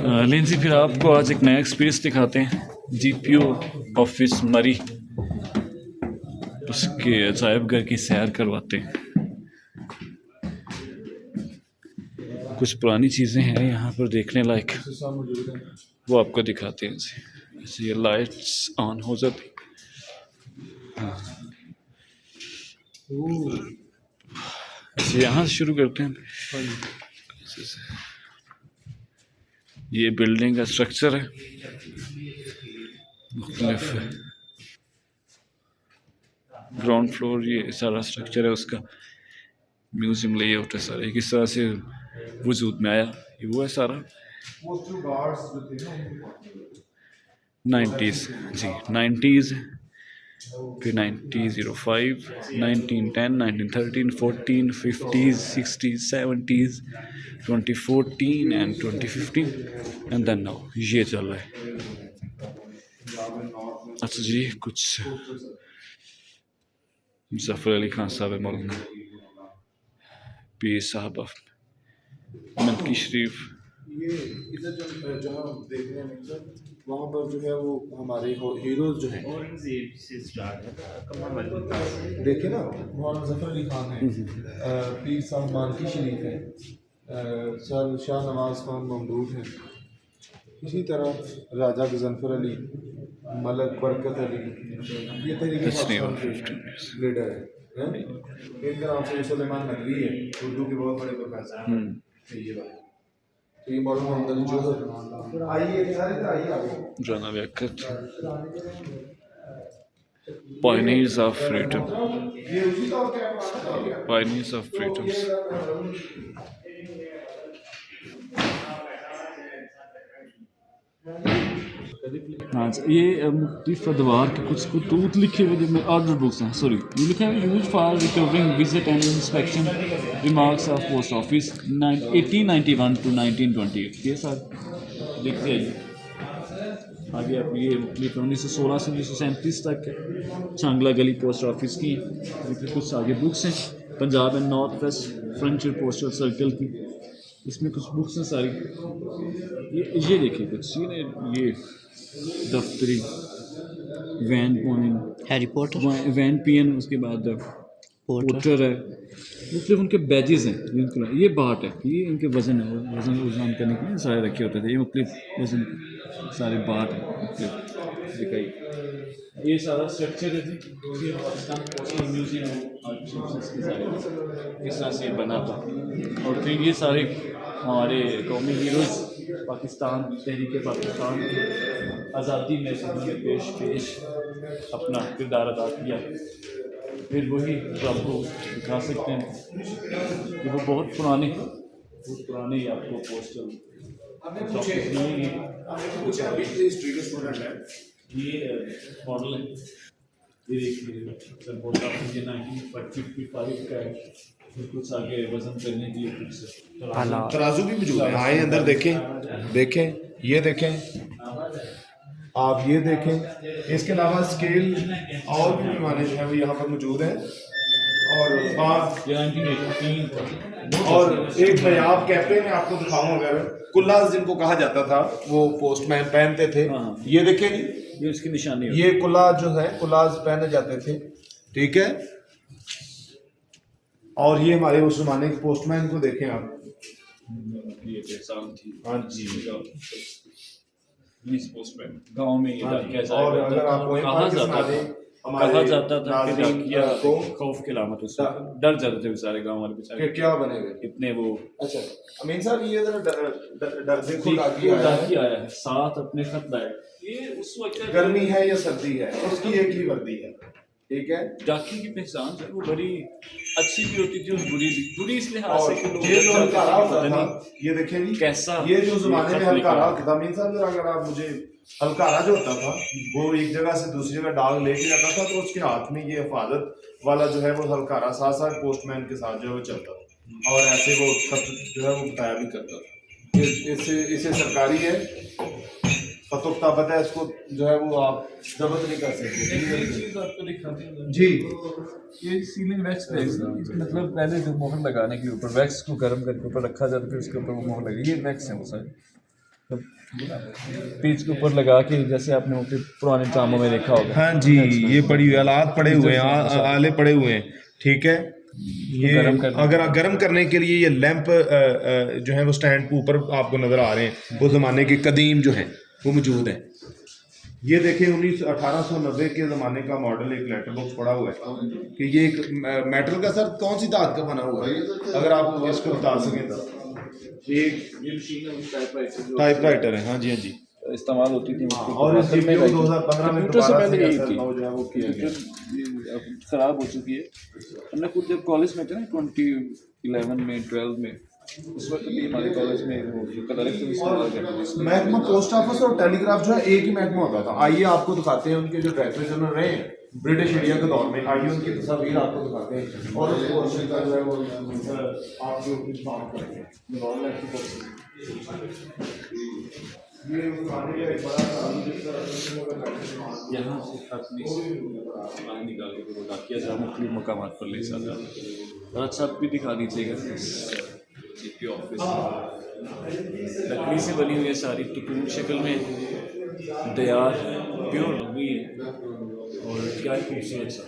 लेंसी फिर आपको आज एक नया एक्सपीरियंस दिखाते हैं। जीपीओ ऑफिस मरी, उसके अजायब घर की सैर करवाते हैं। कुछ पुरानी चीज़ें हैं यहाँ पर देखने लायक, वो आपको दिखाते हैं। ऐसे ये लाइट्स ऑन हो जाती। हाँ, यहाँ से शुरू करते हैं। ये बिल्डिंग का स्ट्रक्चर है, मुख्तलिफ ग्राउंड फ्लोर, ये सारा स्ट्रक्चर है उसका। म्यूजियम लेआउट है सारा, किस तरह से वजूद में आया, ये वो है सारा। 90s जी, 90s, फिर 1905, 1910, 1913, 14, 50s, 60s, 70s, 2014 and 2015 and then now ये चल रहा है। अच्छा जी, कुछ जफर अली खान साहब है, मौलाना पीर साहब मलकी शरीफ। ये इधर जो जहाँ देख रहे हैं वहाँ पर जो है वो हमारे हीरोज जो हैं देखे ना, मौलाना जफर अली खान है, पीर साहब मालकी शरीफ है, शाह नवाज खान ममदूद है, इसी तरह राजा गजनफर अली, मलक बरकत अली, ये तहरीक पाकिस्तान के लीडर है। इनका नाम से सुलेमान नकवी है, उर्दू के बहुत बड़े प्रोफेसर। ये बात ये मौलाना मोहम्मद जोहर, आइए सारे आइए आगे। राना वक़्त pioneers of freedom, pioneers of freedoms। हाँ, ये मुख्तलिफ अदवार के कुछ खतूत लिखे हुए जिनमें ऑर्डर बुक्स हैं। सॉरी, ये लिखा है use for recovering visit and inspection remarks of post office 1891 to 1928। ये सारे लिखते हैं। आगे आप ये मुख्तलिफ 1916 से 1937 तक है, चांगला गली पोस्ट ऑफिस की। फिर कुछ आगे बुक्स हैं, Punjab and north west frontier postal circle की, इसमें कुछ बुक्स हैं सारी। ये देखिए कुछ ये दफ्तरी van point, Harry Potter, van peon, उसके बाद पोर्टर है, मुख्तलिफ उनके बैजेस हैं जिनको ये बाट है, ये इनके वज़न है, वज़न करने के लिए सारे रखे होते थे। ये मुख्तलिफ वज़न सारे बाट हैं दिखाई। ये सारा स्ट्रक्चर है जी, पाकिस्तान पोस्टल म्यूजियम के सारे किस तरह से बना था। और फिर ये सारे हमारे कौमी हीरोज़ पाकिस्तान, तहरीक पाकिस्तान आज़ादी में उन्होंने पेश अपना किरदार अदा किया। फिर वही जो आपको दिखा सकते हैं कि वो बहुत पुराने आपको पोस्टल ये मॉडल है। ये देखिए ये 1955 का है। कुछ आगे वजन करने के लिए कुछ तराजू भी मौजूद है। आए अंदर देखें ये देखें, आप ये देखें। इसके अलावा स्केल और भी पैमाने जो है वो यहाँ पर मौजूद हैं। और एक नायाब कैफे में आपको दिखाऊं, अगर कुल्लाज जिनको कहा जाता था वो पोस्टमैन पहनते थे। ये देखें जी, ये उसकी निशानी, ये कुल्लाज जो है कुल्लाज पहने जाते थे, ठीक है। और ये हमारे उस जमाने के पोस्टमैन को देखें आप, ये पहचान थी। हाँ जी, पोस्टमैन गाँव में ये और अगर आप कहा जाता था कि डाकिया खौफ की अलामत, उससे डर जाते थे बेचारे गांव वाले बेचारे, क्या बनेगा इतने वो। अच्छा अमीन साहब, ये जरा देखो, डाकिया आया है, साथ अपने खत लाए। ये उस वक्त गर्मी है या सर्दी है, उसकी एक ही वर्दी है, ठीक है। डाकी की पहचान जो है वो बड़ी अच्छी भी होती थी और बुरी इस लिहाज से कि लोग ये जो हल्कारा होता था, ये देखें जी कैसा, ये जो जमाने में हल्कारा होता था, अमीन साहब जरा अगर आप मुझे, हल्कारा जो होता था वो एक जगह से दूसरी जगह डाल लेके जाता था, तो उसके हाथ में ये हिफाजत वाला जो है वो हल्कारा साथ साथ पोस्टमैन के साथ जो है वो चलता था, और ऐसे वो खत जो है वो बताया भी करता था। इसे सरकारी है, खतुक्ता पता है, इसको जो है वो आप जब्त नहीं कर सकते जी। ये सीलिंग वैक्स पे मतलब पहले जो मोहर लगाने के ऊपर वैक्स को गर्म करके ऊपर रखा जाता, फिर उसके ऊपर वो मोहर लगी, ये वैक्स है वो सारी। पेज के ऊपर लगा के, जैसे आपने मुख्तलिफ पुराने ड्रामों में देखा होगा। हाँ जी, ये पड़ी हुई आलात पड़े हुए हैं, आले पड़े हुए हैं, ठीक है। ये अगर गर्म करने के लिए ये लैंप जो है वो स्टैंड के ऊपर आपको नज़र आ रहे हैं, वो ज़माने के कदीम जो हैं वो मौजूद हैं। ये देखें 1890 के ज़माने का मॉडल एक लेटर बॉक्स पड़ा हुआ है कि ये एक मेटल का, सर कौन सी धात का बना हुआ है, अगर आप इसको बता सकें तो। ये मशीन है, टाइपराइटर है, हाँ जी हाँ जी, इस्तेमाल होती थी। और इस GPU 2015 में कंप्यूटर से दोबारा पहले यही असर थी। जो है वो किया गया। अब खराब हो चुकी है। हमने खुद जब कॉलेज में थे ना 2011 में 12 में, उस वक्त भी हमारे कॉलेज में वो जो कलर तो इस्तेमाल करते थे। महकमा पोस्ट ऑफिस और टेलीग्राफ जो है एक ही महकमा होता था। आइए आपको दिखाते हैं उनके जो डायरेक्टर जनरल रहे हैं ब्रिटिश इंडिया के दौर में, आइए उनकी तस्वीर आपको दिखाते हैं और उसको अच्छी तरह जो है वो आपके ऊपर बात करेंगे। ये आने का एक बड़ा यहाँ से अपनी बाहर निकाल के पूरा किया जाए, मुख्तलिफ मकामात पर ले जाता है। और अच्छा भी दिखा दीजिएगा GPU ऑफिस लकड़ी से बनी हुई है सारी, टुकून शक्ल में, दयार प्योर हुई है और क्या खूबसूरत सा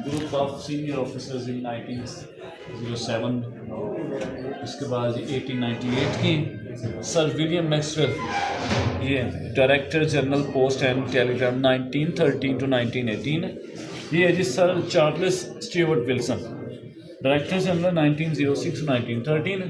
group of senior officers in 1907, उसके बाद 1898 की सर विलियम मैक्सवेल, ये director general post and telegraph 1913 to 1918। ये है जी sir Charles Stewart Wilson, director general 1906 to 1913।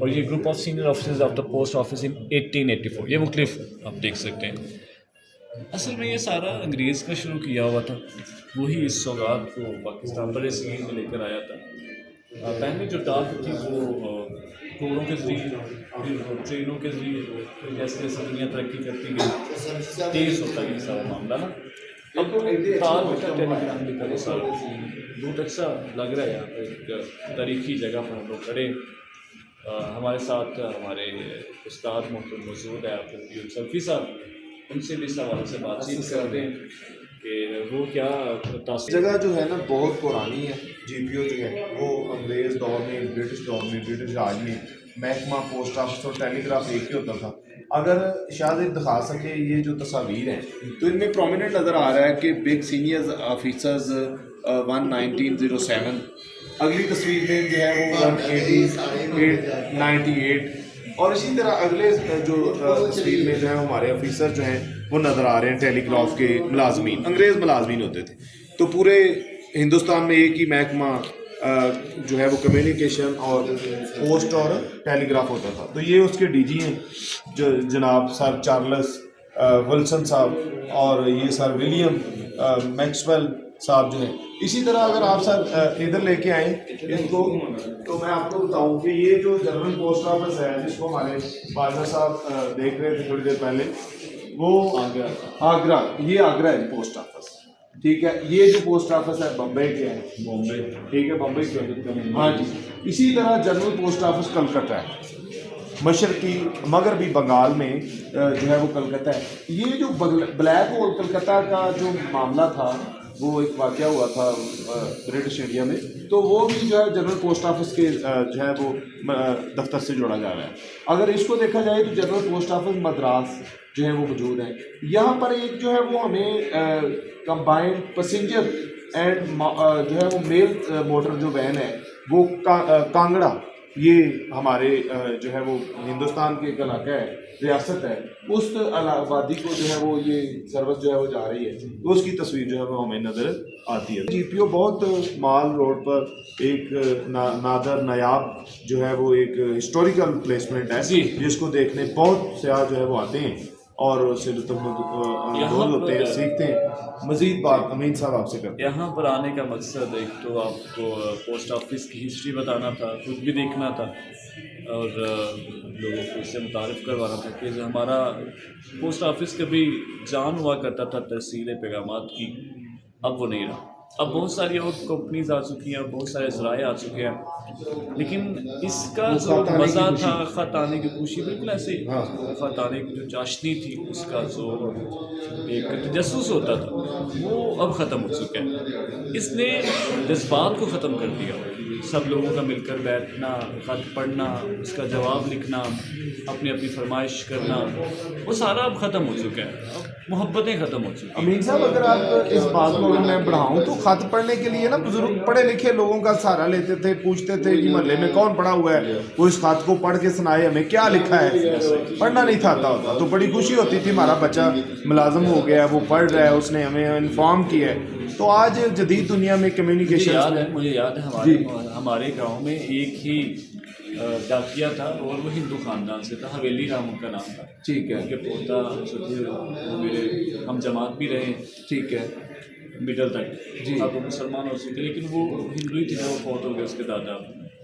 और ये group of senior officers of the post office in 1884। ये मुख्तलिफ आप देख सकते हैं। असल में ये सारा अंग्रेज़ का शुरू किया हुआ था, वही इस सौगात को पाकिस्तान बड़े सगीर में लेकर आया था। पहले जो डाक थी वो घोड़ों के ज़रिए, फिर ट्रेनों के ज़रिए, फिर जैसे जैसे दुनिया तरक्की करती गई तेज़ होता गया सारा मामला ना। अब तार होता टेलीग्राम की तरह सर बहुत अच्छा लग रहा है। यहाँ पर एक तारीखी जगह पर हम लोग खड़े, हमारे साथ हमारे उस्ताद मोहतरम मौजूद है अब्दुल सल्फी साहब, उनसे भी इस हवाले से बातचीत करते हैं कि वो क्या जगह जो है ना बहुत पुरानी है। GPU जो है वो अंग्रेज़ दौर में, ब्रिटिश दौर में, ब्रिटिश राज में महकमा पोस्ट ऑफिस और टेलीग्राफ एक ही होता था। अगर शायद दिखा सके ये जो तस्वीर हैं तो इनमें प्रोमिनेंट नज़र आ रहा है कि बिग सीनियर ऑफिसर्स 1907, अगली तस्वीर में जो है वो 180 98, और इसी तरह अगले जो तस्वीर में जो है हमारे ऑफिसर जो हैं वो नज़र आ रहे हैं टेलीग्राफ के मुलाजमीन, अंग्रेज़ मुलाजमीन होते थे। तो पूरे हिंदुस्तान में एक ही महकमा जो है वो कम्युनिकेशन और पोस्ट और टेलीग्राफ होता था। तो ये उसके DG हैं जो जनाब सर चार्ल्स विल्सन साहब, और ये सर विलियम मैक्सवेल साहब जो है। इसी तरह अगर आप सर इधर लेके आए इनको, तो मैं आपको बताऊं कि ये जो जनरल पोस्ट ऑफिस है जिसको हमारे बादशाह साहब देख रहे थे थोड़ी देर पहले, वो आगरा, ये आगरा है पोस्ट ऑफिस, ठीक है। ये जो पोस्ट ऑफिस है बम्बई के है, बॉम्बे, ठीक है, बम्बई के, हाँ जी। इसी तरह जनरल पोस्ट ऑफिस कलकत्ता है, मशरकी मगरबी बंगाल में जो है वो कलकत्ता है। ये जो ब्लैक होल कलकत्ता का जो मामला था वो एक वाक़या हुआ था ब्रिटिश इंडिया में, तो वो भी जो है जनरल पोस्ट ऑफिस के जो है वो दफ्तर से जोड़ा जा रहा है। अगर इसको देखा जाए तो जनरल पोस्ट ऑफिस मद्रास जो है वो मौजूद है। यहाँ पर एक जो है वो हमें कंबाइंड पैसेंजर एंड जो है वो मेल मोटर जो वैन है वो कांगड़ा, ये हमारे जो है वो हिंदुस्तान के एक इलाका है, रियासत है, उस आबादी को जो है वो ये सर्विस जो है वो जा रही है, तो उसकी तस्वीर जो है वो हमें नज़र आती है। GPU बहुत माल रोड पर एक नादर नायाब जो है वो एक हिस्टोरिकल प्लेसमेंट है जिसको देखने बहुत से जो है वो आते हैं और उससे लुत्फ़ होते हैं, सीखते हैं। मज़ीद बात अमीन साहब आपसे करते हैं। यहाँ पर आने का मकसद एक तो आपको पोस्ट ऑफिस की हिस्ट्री बताना था, खुद भी देखना था और लोगों को इससे मुतारिफ़ करवाना था कि जो हमारा पोस्ट ऑफिस कभी जान हुआ करता था तहसील पैगामात की, अब वो नहीं रहा। अब बहुत सारी और कंपनीज आ चुकी हैं, बहुत सारे ज़राए आ चुके हैं, लेकिन इसका वो जो खत आने की मज़ा खुशी। था, ख़त आने की खुशी, बिल्कुल ऐसे हाँ। ख़त आने की जो चाशनी थी, उसका जो एक तजस्सुस होता था, वो अब ख़त्म हो चुका है। इसने जज्बात को ख़त्म कर दिया। सब लोगों का मिलकर बैठना, ख़त पढ़ना, उसका जवाब लिखना, अपनी अपनी फरमाइश करना, वो सारा अब ख़त्म हो चुका है। अब मोहब्बतें ख़त्म हो चुकी हैं। अमीन साहब, अगर आप इस बात को अगर मैं बढ़ाऊँ तो खत पढ़ने के लिए ना बुजुर्ग पढ़े लिखे लोगों का सहारा लेते थे, पूछते थे कि मोहल्ले में कौन पढ़ा हुआ है, वो इस खत को पढ़ के सुनाए हमें क्या लिखा है। पढ़ना नहीं था आता होता तो बड़ी खुशी होती थी, हमारा बच्चा मुलाजम हो गया है, वो पढ़ रहा है, उसने हमें इन्फॉर्म किया है। तो आज जदीद दुनिया में कम्युनिकेशन मुझे याद है हमारे गांव में एक ही डाकिया था, और वो हिंदू खानदान से था, हवेली राम उनका नाम था। ठीक है। उनके पोता वो मेरे हम जमात भी रहे, ठीक है मिडल तक। जी। अब वो मुसलमान हो चुके, लेकिन वो हिंदू ही थे, वो फौत हो गए, उसके दादा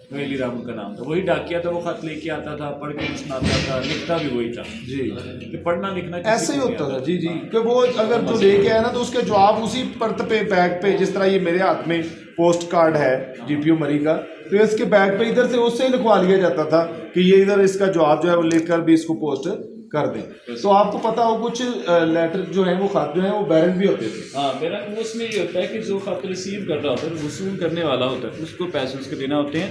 हवेली राम उनका नाम था। वही डाकिया था, वो खत लेके आता था, पढ़ के सुनाता था, लिखता भी वही था जी। कि पढ़ना लिखना ऐसे ही होता था जी जी, कि वो अगर जो लेके आया ना तो उसके जवाब उसी परत पे बैग पे, जिस तरह ये मेरे हाथ में पोस्ट कार्ड है जीपीओ मरी का, तो इसके बैग पे इधर से उससे ही लिखवा लिया जाता था कि ये इधर इसका जवाब जो है वो लेकर भी इसको पोस्ट कर दें। तो आपको पता हो कुछ लेटर जो है वो खत जो है वो बैलेंस भी होते थे। हाँ, मेरा उसमें ये होता है कि जो खत रिसीव कर रहा होता है, वसूल करने वाला होता है, उसको पैसे उसके देना होते हैं।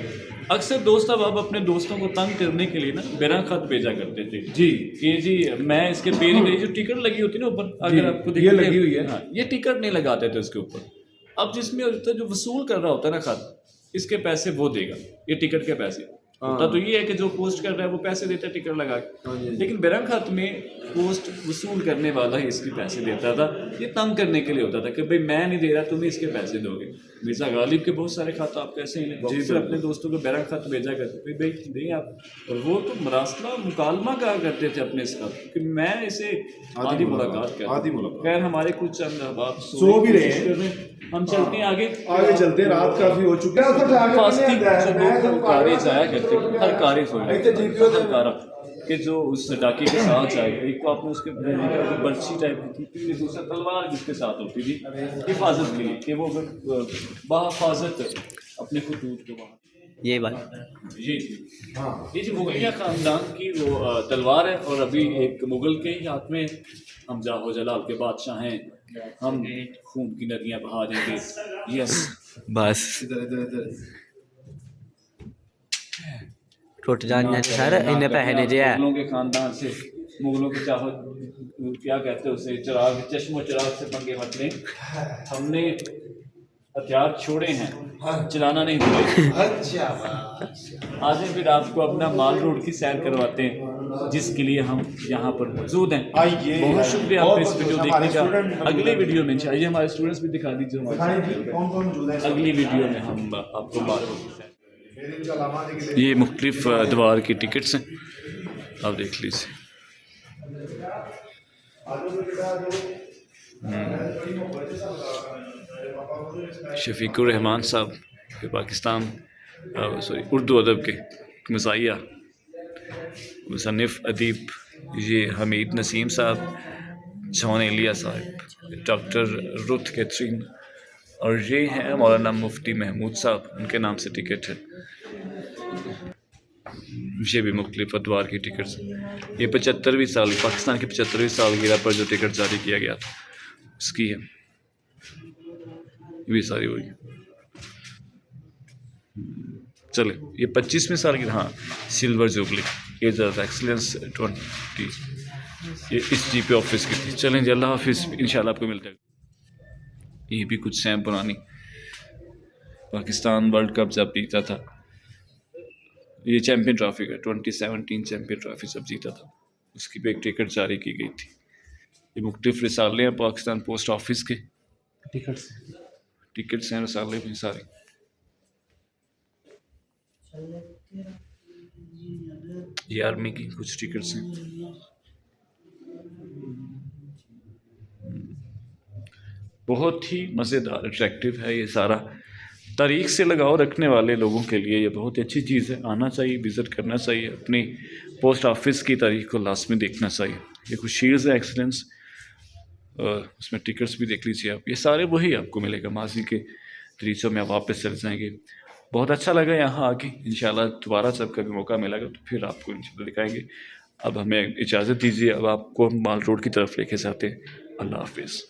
अक्सर दोस्त अब अपने दोस्तों को तंग करने के लिए ना बिना खत भेजा करते थे जी कि जी मैं इसके पेज में जो टिकट लगी होती है ना ऊपर, अगर आपको ये लगी हुई है। हाँ, ये टिकट नहीं लगाते थे उसके ऊपर। अब जिसमें होता है जो वसूल कर रहा होता है ना खत, इसके पैसे वो देगा, ये टिकट के पैसे होता तो ये है कि जो पोस्ट कर रहा है वो पैसे देता है टिकट लगा के, लेकिन बिरंग खत में पोस्ट वसूल करने वाला ही इसके पैसे देता था। ये तंग करने के लिए होता था कि भाई मैं नहीं दे रहा, तुम ही इसके पैसे दोगे। मिर्ज़ा गालिब के बहुत सारे खत आप कैसे हैं, वो अक्सर अपने दोस्तों को बिरंग खत भेजा करते भाई दें आप, और वो तो मरासला मुकालमा कहा करते थे अपने इस खत कि मैं इसे आधी मुलाकात कर। खैर हमारे कुछ चंद अहबाब सो भी रहे हैं, हम चलते हैं आगे चलते हैं, रात काफी हो चुकी है। फास्टिंग जो लोग कारे जाया करते हैं, हर कारे हो हर कारा कि जो उस डाके के साथ जाएगा, एक तो आपने उसके बर्ची टाइप की थी, फिर दूसरा तलवार जिसके साथ होती थी हिफाजत के लिए, कि वो बाहिफाजत अपने खतूत को वहाँ ये बात ये जो मुगलिया ख़ानदान की वो तलवार है, और अभी एक मुग़ल के ही हाथ में हम जाहो जलाल के बादशाह हैं, हम खून की नदियाँ बहा देंगे। यस बस टुट जानिया सर इन्ने पैसे नहीं जे है मुगलों के ख़ानदान से, मुगलों के चाहो क्या कहते हैं उसे, चिराग चश्मो चिराग से पंगे मत लें। हमने हथियार छोड़े हैं, चलाना नहीं भूले। आज हम फिर आपको अपना माल रोड की सैर करवाते हैं, जिसके लिए हम यहाँ पर मौजूद हैं। बहुत शुक्रिया आपका इस वीडियो देखने का। अगले वीडियो में चाहिए हमारे स्टूडेंट्स भी दिखा दीजिए हमारे, अगली वीडियो में हम आपको माल रोड की सैर, ये मुख्तलिफ द्वार की टिकट्स हैं, आप देख लीजिए। शफीकुर रहमान साहब के पाकिस्तान उर्दू अदब के मज़ाहिया मुसन्निफ़ अदीब, ये हमीद नसीम साहब, जॉन एलिया साहब, डॉक्टर रुथ कैथरीन, और ये हैं मौलाना मुफ्ती महमूद साहब, उनके नाम से टिकट है। ये भी मुख्तलिफ अदवार की टिकट्स। ये 75वीं साल पाकिस्तान की 75वीं सालगिरह पर जो टिकट जारी किया गया था उसकी है, ये भी सारी हुई। चले ये 25वीं सालगिरह, हाँ silver jubilee age of excellence 20, ये इस जीपी ऑफिस की थी। चलें जी, अल्लाह हाफिज़, इंशाल्लाह आपको मिलता है। ये भी कुछ सैम पुरानी पाकिस्तान वर्ल्ड कप जब जीता था, ये चैम्पियन ट्रॉफी का 2017 चैम्पियन ट्रॉफी जब जीता था, उसकी भी एक टिकट जारी की गई थी। ये मुख्तलिफ रिसाले हैं पाकिस्तान पोस्ट ऑफिस के, टिकट्स हैं रिसाले में सारे। ये आर्मी की कुछ टिकट्स हैं। बहुत ही मज़ेदार अट्रैक्टिव है ये सारा। तारीख से लगाव रखने वाले लोगों के लिए ये बहुत अच्छी चीज़ है, आना चाहिए, विज़िट करना चाहिए, अपनी पोस्ट ऑफिस की तारीख को लाजमी देखना चाहिए। ये कुछ शील्ड्स है एक्सीलेंस, उसमें टिकट्स भी देख लीजिए आप, ये सारे वही आपको मिलेगा, माजी के दृश्यों में आप वापस चले जाएंगे। बहुत अच्छा लगा यहाँ आके, इंशाल्लाह दोबारा जब कभी मौका मिलेगा तो फिर आपको इंशाल्लाह दिखाएंगे। अब हमें इजाज़त दीजिए, अब आपको हम माल रोड की तरफ लेके जाते हैं। अल्लाह हाफिज़।